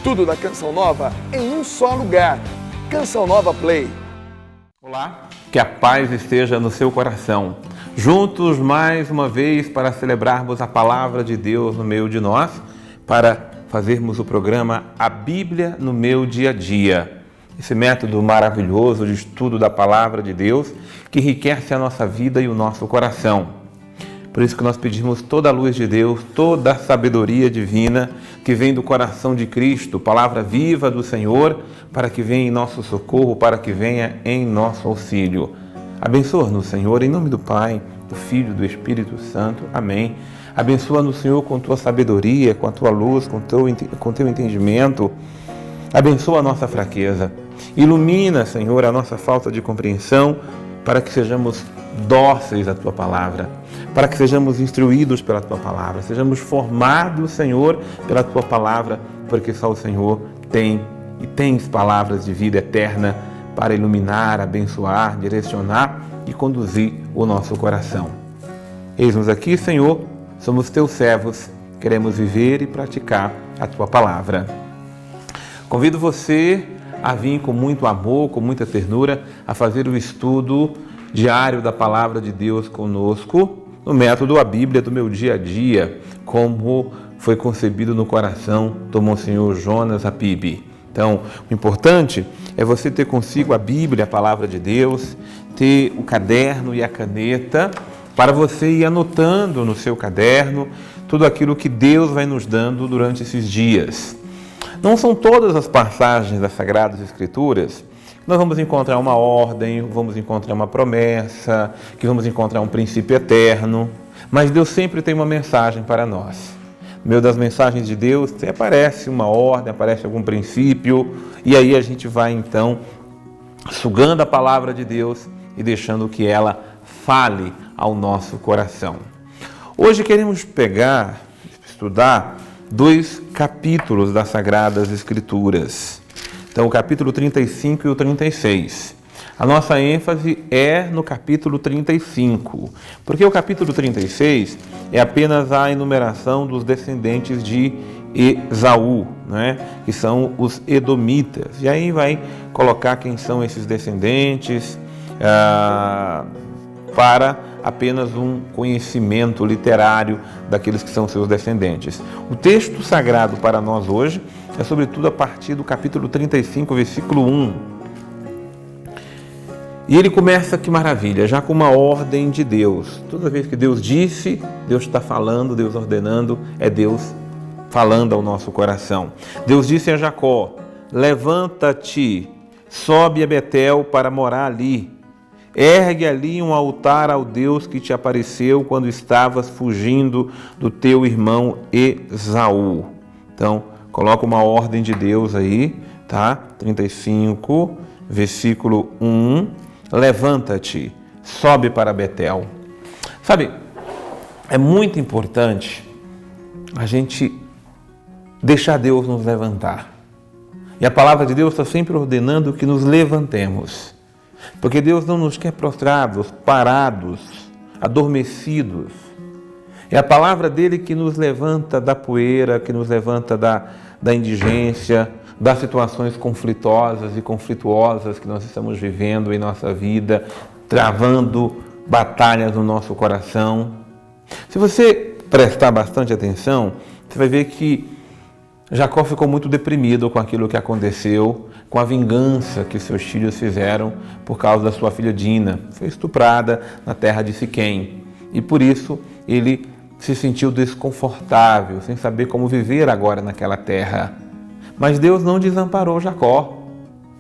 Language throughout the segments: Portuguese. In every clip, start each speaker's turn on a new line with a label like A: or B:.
A: Tudo da Canção Nova em um só lugar. Canção Nova Play.
B: Olá, que a paz esteja no seu coração. Juntos mais uma vez para celebrarmos a palavra de Deus no meio de nós, para fazermos o programa A Bíblia no Meu Dia a Dia. Esse método maravilhoso de estudo da palavra de Deus que enriquece a nossa vida e o nosso coração. Por isso que nós pedimos toda a luz de Deus, toda a sabedoria divina que vem do coração de Cristo, palavra viva do Senhor, para que venha em nosso socorro, para que venha em nosso auxílio. Abençoa-nos, Senhor, em nome do Pai, do Filho e do Espírito Santo. Amém. Abençoa-nos, Senhor, com tua sabedoria, com a tua luz, com teu entendimento. Abençoa a nossa fraqueza. Ilumina, Senhor, a nossa falta de compreensão, para que sejamos dóceis à tua palavra, para que sejamos instruídos pela tua palavra, sejamos formados, Senhor, pela tua palavra, porque só o Senhor tem e tens palavras de vida eterna para iluminar, abençoar, direcionar e conduzir o nosso coração. Eis-nos aqui, Senhor, somos teus servos, queremos viver e praticar a tua palavra. Convido você a vir com muito amor, com muita ternura, a fazer o estudo diário da palavra de Deus conosco, no método A Bíblia do Meu Dia a Dia, como foi concebido no coração do Monsenhor Jonas Apib. Então, o importante é você ter consigo a Bíblia, a palavra de Deus, ter o caderno e a caneta, para você ir anotando no seu caderno tudo aquilo que Deus vai nos dando durante esses dias. Não são todas as passagens das Sagradas Escrituras que nós vamos encontrar uma ordem, vamos encontrar uma promessa, que vamos encontrar um princípio eterno, mas Deus sempre tem uma mensagem para nós. No meio das mensagens de Deus aparece uma ordem, aparece algum princípio, e aí a gente vai então sugando a palavra de Deus e deixando que ela fale ao nosso coração. Hoje queremos estudar 2 capítulos das Sagradas Escrituras. Então, o capítulo 35 e o 36. A nossa ênfase é no capítulo 35, porque o capítulo 36 é apenas a enumeração dos descendentes de Esaú, né? Que são os edomitas. E aí vai colocar quem são esses descendentes, para apenas um conhecimento literário daqueles que são seus descendentes. O texto sagrado para nós hoje é sobretudo a partir do capítulo 35, versículo 1. E ele começa, que maravilha, já com uma ordem de Deus. Toda vez que Deus disse, Deus está falando, Deus ordenando, é Deus falando ao nosso coração. Deus disse a Jacó: levanta-te, sobe a Betel para morar ali. Ergue ali um altar ao Deus que te apareceu quando estavas fugindo do teu irmão Esaú. Então, coloca uma ordem de Deus aí, tá? 35, versículo 1. Levanta-te, sobe para Betel. Sabe, é muito importante a gente deixar Deus nos levantar. E a palavra de Deus está sempre ordenando que nos levantemos. Porque Deus não nos quer prostrados, parados, adormecidos. É a palavra dele que nos levanta da poeira, que nos levanta da indigência, das situações conflitosas e conflituosas que nós estamos vivendo em nossa vida, travando batalhas no nosso coração. Se você prestar bastante atenção, você vai ver que Jacó ficou muito deprimido com aquilo que aconteceu, com a vingança que seus filhos fizeram por causa da sua filha Dina. Foi estuprada na terra de Siquém. E por isso ele se sentiu desconfortável, sem saber como viver agora naquela terra. Mas Deus não desamparou Jacó.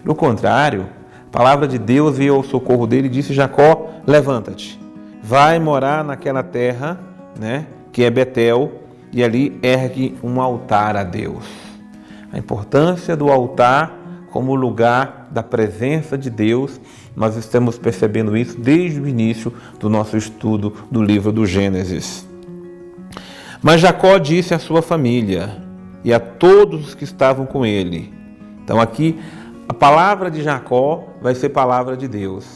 B: Pelo contrário, a palavra de Deus veio ao socorro dele e disse: Jacó, levanta-te, vai morar naquela terra, né, que é Betel, e ali ergue um altar a Deus. A importância do altar como lugar da presença de Deus, nós estamos percebendo isso desde o início do nosso estudo do livro do Gênesis. Mas Jacó disse à sua família e a todos os que estavam com ele. Então aqui a palavra de Jacó vai ser palavra de Deus,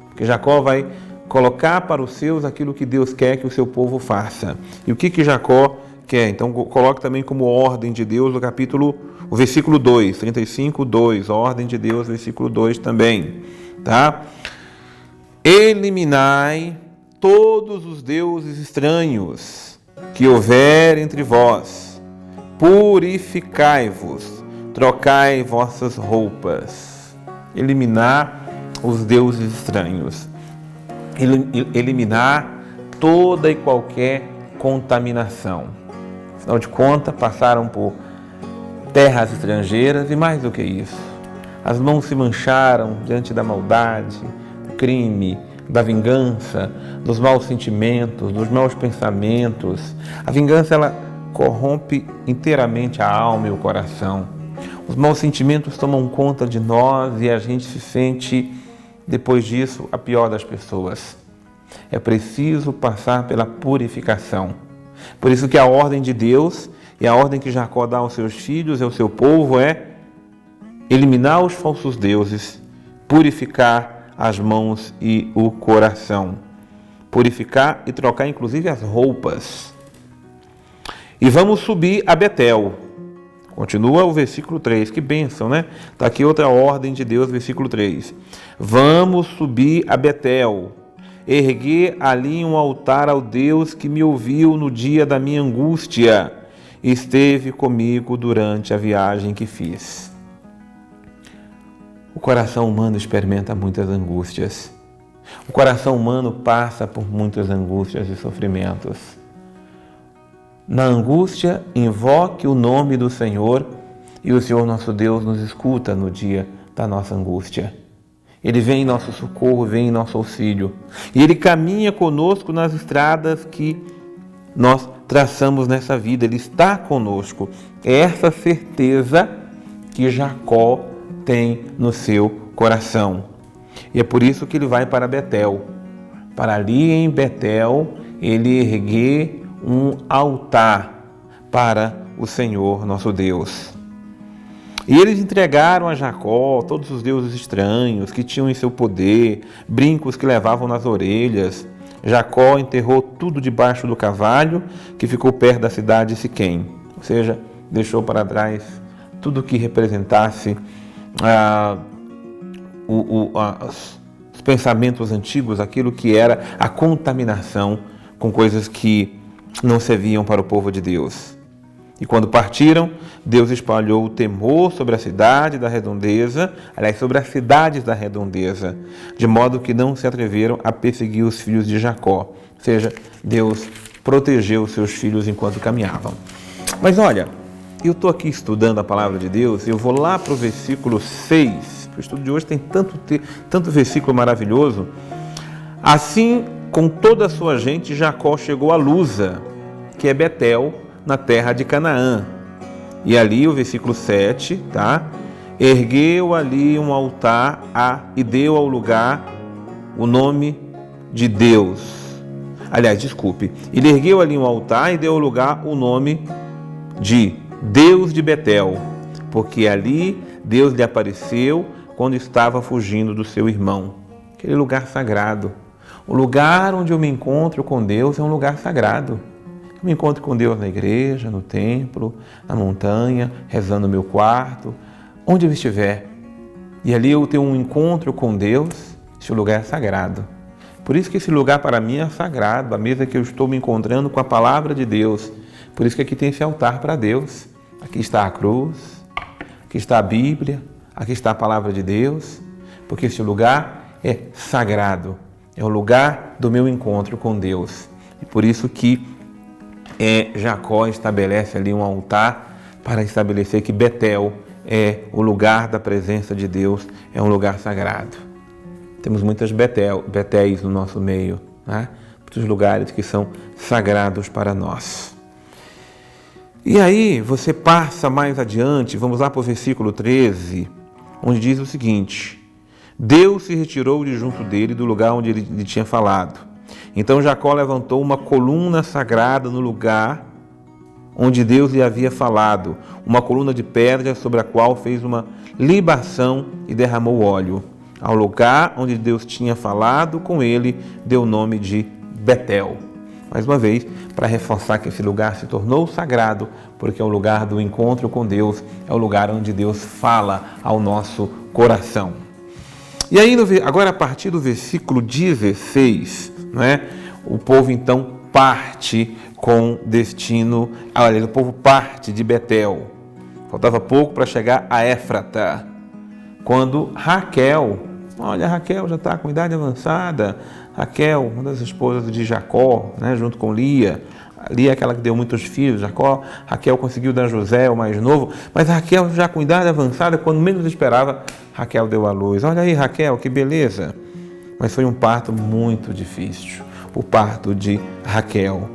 B: porque Jacó vai colocar para os seus aquilo que Deus quer que o seu povo faça. E o que Jacó quer. Então coloque também como ordem de Deus o versículo 2, 35, 2, ordem de Deus, versículo 2 também, tá? Eliminai todos os deuses estranhos que houver entre vós, purificai-vos, trocai vossas roupas. Eliminar os deuses estranhos, eliminar toda e qualquer contaminação. Afinal de contas, passaram por terras estrangeiras e mais do que isso. As mãos se mancharam diante da maldade, do crime, da vingança, dos maus sentimentos, dos maus pensamentos. A vingança, ela corrompe inteiramente a alma e o coração. Os maus sentimentos tomam conta de nós e a gente se sente, depois disso, a pior das pessoas. É preciso passar pela purificação. Por isso que a ordem de Deus e a ordem que Jacó dá aos seus filhos e ao seu povo é eliminar os falsos deuses, purificar as mãos e o coração. Purificar e trocar inclusive as roupas. E vamos subir a Betel. Continua o versículo 3, que bênção, né? Está aqui outra ordem de Deus, versículo 3. Vamos subir a Betel, erguer ali um altar ao Deus que me ouviu no dia da minha angústia e esteve comigo durante a viagem que fiz. O coração humano experimenta muitas angústias. O coração humano passa por muitas angústias e sofrimentos. Na angústia, invoque o nome do Senhor e o Senhor nosso Deus nos escuta no dia da nossa angústia. Ele vem em nosso socorro, vem em nosso auxílio. E Ele caminha conosco nas estradas que nós traçamos nessa vida. Ele está conosco. É essa certeza que Jacó tem no seu coração. E é por isso que ele vai para Betel. Para ali em Betel, ele erguer um altar para o Senhor nosso Deus. E eles entregaram a Jacó todos os deuses estranhos que tinham em seu poder, brincos que levavam nas orelhas. Jacó enterrou tudo debaixo do carvalho que ficou perto da cidade de Siquém. Ou seja, deixou para trás tudo que representasse os pensamentos antigos, aquilo que era a contaminação com coisas que não serviam para o povo de Deus. E quando partiram, Deus espalhou o temor sobre a cidade da redondeza, aliás, sobre as cidades da redondeza, de modo que não se atreveram a perseguir os filhos de Jacó. Ou seja, Deus protegeu os seus filhos enquanto caminhavam. Mas olha, eu estou aqui estudando a palavra de Deus e eu vou lá para o versículo 6. O estudo de hoje tem tanto versículo maravilhoso. Assim, com toda a sua gente, Jacó chegou a Luza, que é Betel, na terra de Canaã. E ali o versículo 7, tá? Ergueu ali um altar e deu ao lugar o nome de Deus. Aliás, desculpe. Ele ergueu ali um altar e deu ao lugar o nome de Deus de Betel, porque ali Deus lhe apareceu quando estava fugindo do seu irmão. Aquele lugar sagrado. O lugar onde eu me encontro com Deus é um lugar sagrado. Eu me encontro com Deus na igreja, no templo, na montanha, rezando no meu quarto, onde eu estiver. E ali eu tenho um encontro com Deus, esse lugar é sagrado. Por isso que esse lugar para mim é sagrado, a mesa que eu estou me encontrando com a palavra de Deus. Por isso que aqui tem esse altar para Deus. Aqui está a cruz, aqui está a Bíblia, aqui está a palavra de Deus, porque esse lugar é sagrado. É o lugar do meu encontro com Deus. E por isso que Jacó estabelece ali um altar para estabelecer que Betel é o lugar da presença de Deus, é um lugar sagrado. Temos muitas Betéis no nosso meio, né? Muitos lugares que são sagrados para nós. E aí você passa mais adiante, vamos lá para o versículo 13, onde diz o seguinte: Deus se retirou de junto dele do lugar onde ele lhe tinha falado. Então Jacó levantou uma coluna sagrada no lugar onde Deus lhe havia falado, uma coluna de pedra sobre a qual fez uma libação e derramou óleo. Ao lugar onde Deus tinha falado com ele, deu o nome de Betel. mais uma vez, para reforçar que esse lugar se tornou sagrado, porque é o lugar do encontro com Deus, é o lugar onde Deus fala ao nosso coração. E aí, agora a partir do versículo 16, né, o povo então parte com destino, olha, o povo parte de Betel. Faltava pouco para chegar a Éfrata, quando Raquel, olha, Raquel já está com idade avançada, Raquel, uma das esposas de Jacó, né, junto com Lia. Lia é aquela que deu muitos filhos, Raquel conseguiu dar José, o mais novo, mas Raquel já com idade avançada, quando menos esperava, Raquel deu à luz. Olha aí, Raquel, que beleza! Mas foi um parto muito difícil, o parto de Raquel.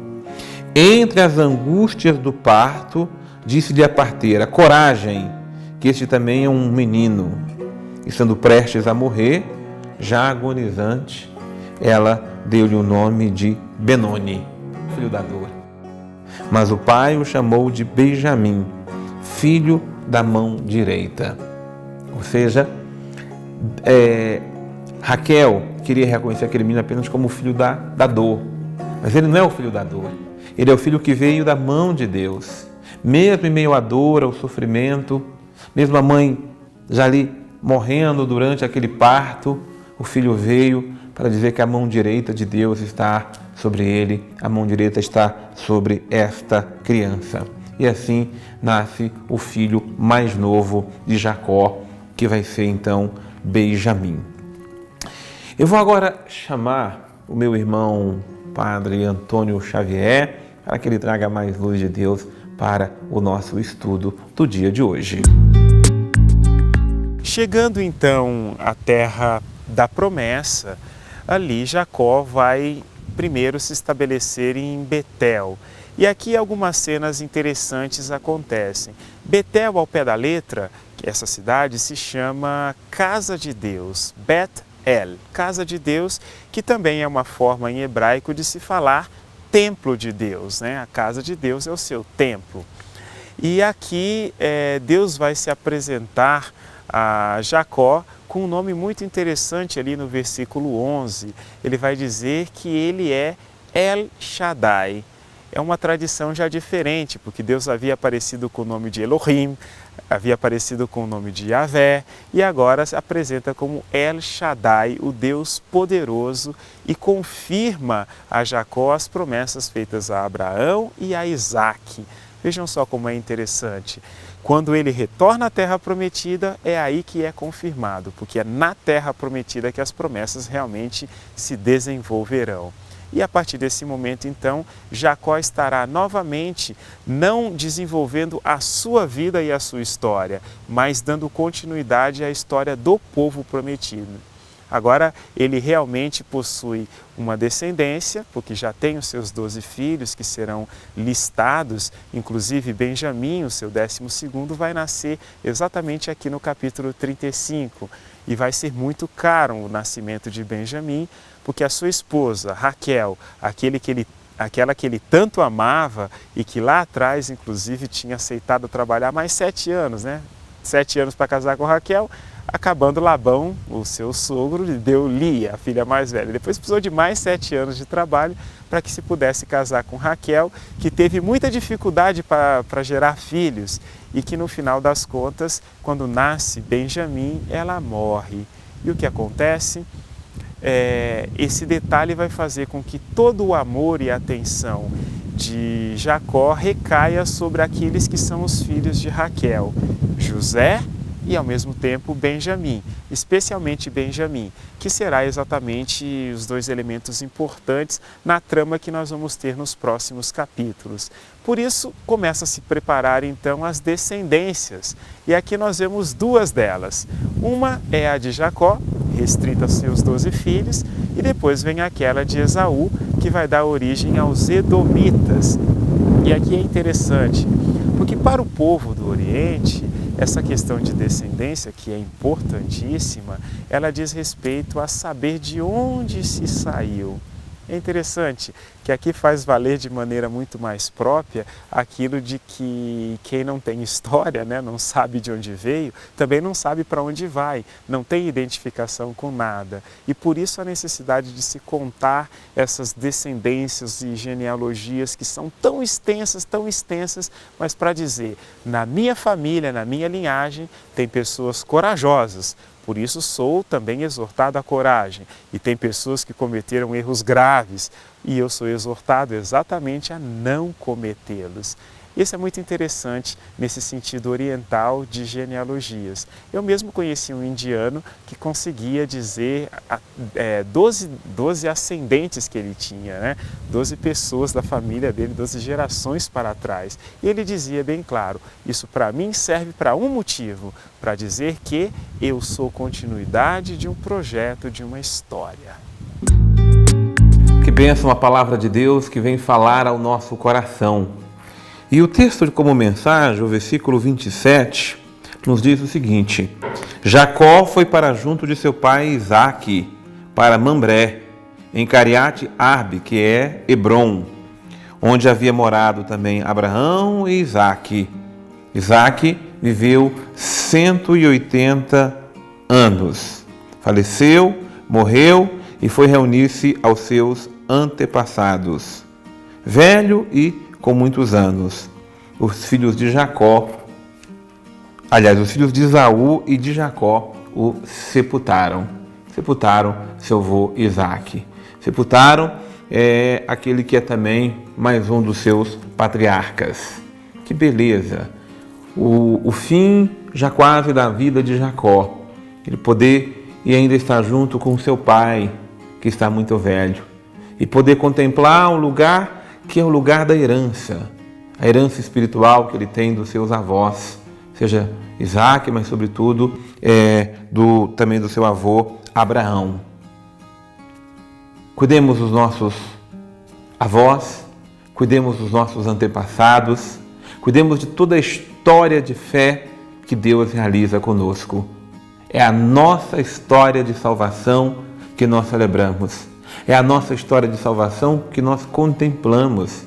B: Entre as angústias do parto, disse-lhe a parteira: coragem, que este também é um menino. E sendo prestes a morrer, já agonizante, ela deu-lhe o nome de Benoni, filho da dor. Mas o pai o chamou de Benjamim, filho da mão direita. Ou seja, Raquel queria reconhecer aquele menino apenas como o filho da dor. Mas ele não é o filho da dor. Ele é o filho que veio da mão de Deus. Mesmo em meio à dor, ao sofrimento, mesmo a mãe já ali morrendo durante aquele parto, o filho veio para dizer que a mão direita de Deus está sobre ele, a mão direita está sobre esta criança. E assim nasce o filho mais novo de Jacó, que vai ser então Benjamim. Eu vou agora chamar o meu irmão Padre Antônio Xavier para que ele traga mais luz de Deus para o nosso estudo do dia de hoje.
C: Chegando então à terra da promessa, ali Jacó vai primeiro se estabelecer em Betel. E aqui algumas cenas interessantes acontecem. Betel, ao pé da letra, essa cidade se chama Casa de Deus, Bet-El, Casa de Deus, que também é uma forma em hebraico de se falar templo de Deus, né? A casa de Deus é o seu templo. E aqui Deus vai se apresentar a Jacó com um nome muito interessante ali no versículo 11. Ele vai dizer que ele é El Shaddai. É uma tradição já diferente, porque Deus havia aparecido com o nome de Elohim, havia aparecido com o nome de Yahvé, e agora se apresenta como El Shaddai, o Deus poderoso, e confirma a Jacó as promessas feitas a Abraão e a Isaque. Vejam só como é interessante. Quando ele retorna à terra prometida, é aí que é confirmado, porque é na terra prometida que as promessas realmente se desenvolverão. E a partir desse momento, então, Jacó estará novamente não desenvolvendo a sua vida e a sua história, mas dando continuidade à história do povo prometido. Agora, ele realmente possui uma descendência, porque já tem os seus 12 filhos que serão listados, inclusive Benjamim, o seu 12º, vai nascer exatamente aqui no capítulo 35. E vai ser muito caro o nascimento de Benjamim, porque a sua esposa, Raquel, aquela que ele tanto amava e que lá atrás, inclusive, tinha aceitado trabalhar mais 7 anos, né? 7 anos para casar com Raquel, acabando Labão, o seu sogro, lhe deu Lia, a filha mais velha. Depois precisou de mais 7 anos de trabalho para que se pudesse casar com Raquel, que teve muita dificuldade para gerar filhos e que no final das contas, quando nasce Benjamim, ela morre. E o que acontece? Esse detalhe vai fazer com que todo o amor e a atenção de Jacó recaia sobre aqueles que são os filhos de Raquel, José e ao mesmo tempo Benjamim, especialmente Benjamim, que será exatamente os 2 elementos importantes na trama que nós vamos ter nos próximos capítulos. Por isso, começa a se preparar então as descendências, e aqui nós vemos 2 delas. Uma é a de Jacó, restrita aos seus 12 filhos, e depois vem aquela de Esaú, que vai dar origem aos Edomitas. E aqui é interessante, porque para o povo do Oriente, essa questão de descendência, que é importantíssima, ela diz respeito a saber de onde se saiu. É interessante que aqui faz valer de maneira muito mais própria aquilo de que quem não tem história, né, não sabe de onde veio, também não sabe para onde vai, não tem identificação com nada. E por isso a necessidade de se contar essas descendências e genealogias que são tão extensas, mas para dizer, na minha família, na minha linhagem, tem pessoas corajosas. Por isso sou também exortado à coragem. E tem pessoas que cometeram erros graves e eu sou exortado exatamente a não cometê-los. Isso é muito interessante nesse sentido oriental de genealogias. Eu mesmo conheci um indiano que conseguia dizer 12 ascendentes que ele tinha, né? 12 pessoas da família dele, 12 gerações para trás. E ele dizia bem claro, isso para mim serve para um motivo, para dizer que eu sou continuidade de um projeto, de uma história.
B: Que bênção a palavra de Deus que vem falar ao nosso coração. E o texto como mensagem, o versículo 27, nos diz o seguinte: Jacó foi para junto de seu pai Isaque, para Mambré, em Cariate Arbe, que é Hebrom, onde havia morado também Abraão e Isaque. Isaque viveu 180 anos, faleceu, morreu e foi reunir-se aos seus antepassados, velho e com muitos anos. Os filhos de Jacó, os filhos de Esaú e de Jacó o sepultaram seu avô Isaque. Sepultaram aquele que é também mais um dos seus patriarcas. Que beleza! O fim já quase da vida de Jacó, ele poder e ainda estar junto com seu pai, que está muito velho, e poder contemplar um lugar que é o lugar da herança, a herança espiritual que ele tem dos seus avós, seja Isaque, mas sobretudo também do seu avô Abraão. Cuidemos dos nossos avós, cuidemos dos nossos antepassados, cuidemos de toda a história de fé que Deus realiza conosco. É a nossa história de salvação que nós celebramos. É a nossa história de salvação que nós contemplamos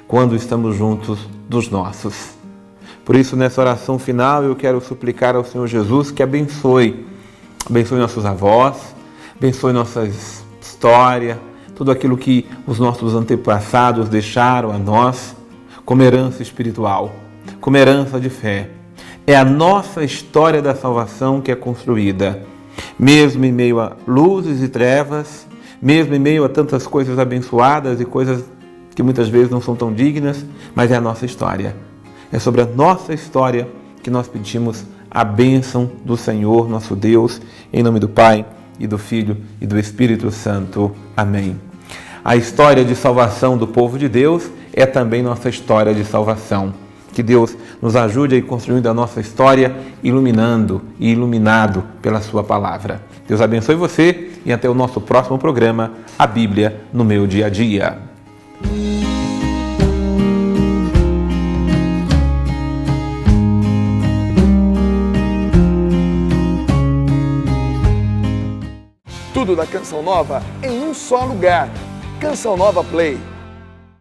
B: quando estamos juntos dos nossos. Por isso, nessa oração final, eu quero suplicar ao Senhor Jesus que abençoe nossos avós, abençoe nossa história, tudo aquilo que os nossos antepassados deixaram a nós como herança espiritual, como herança de fé. É a nossa história da salvação que é construída, mesmo em meio a luzes e trevas, mesmo em meio a tantas coisas abençoadas e coisas que muitas vezes não são tão dignas, mas é a nossa história. É sobre a nossa história que nós pedimos a bênção do Senhor, nosso Deus, em nome do Pai, e do Filho, e do Espírito Santo. Amém. A história de salvação do povo de Deus é também nossa história de salvação. Que Deus nos ajude a ir construindo a nossa história, iluminando e iluminado pela sua palavra. Deus abençoe você e até o nosso próximo programa, A Bíblia no Meu Dia a Dia.
A: Tudo da Canção Nova em um só lugar. Canção Nova Play.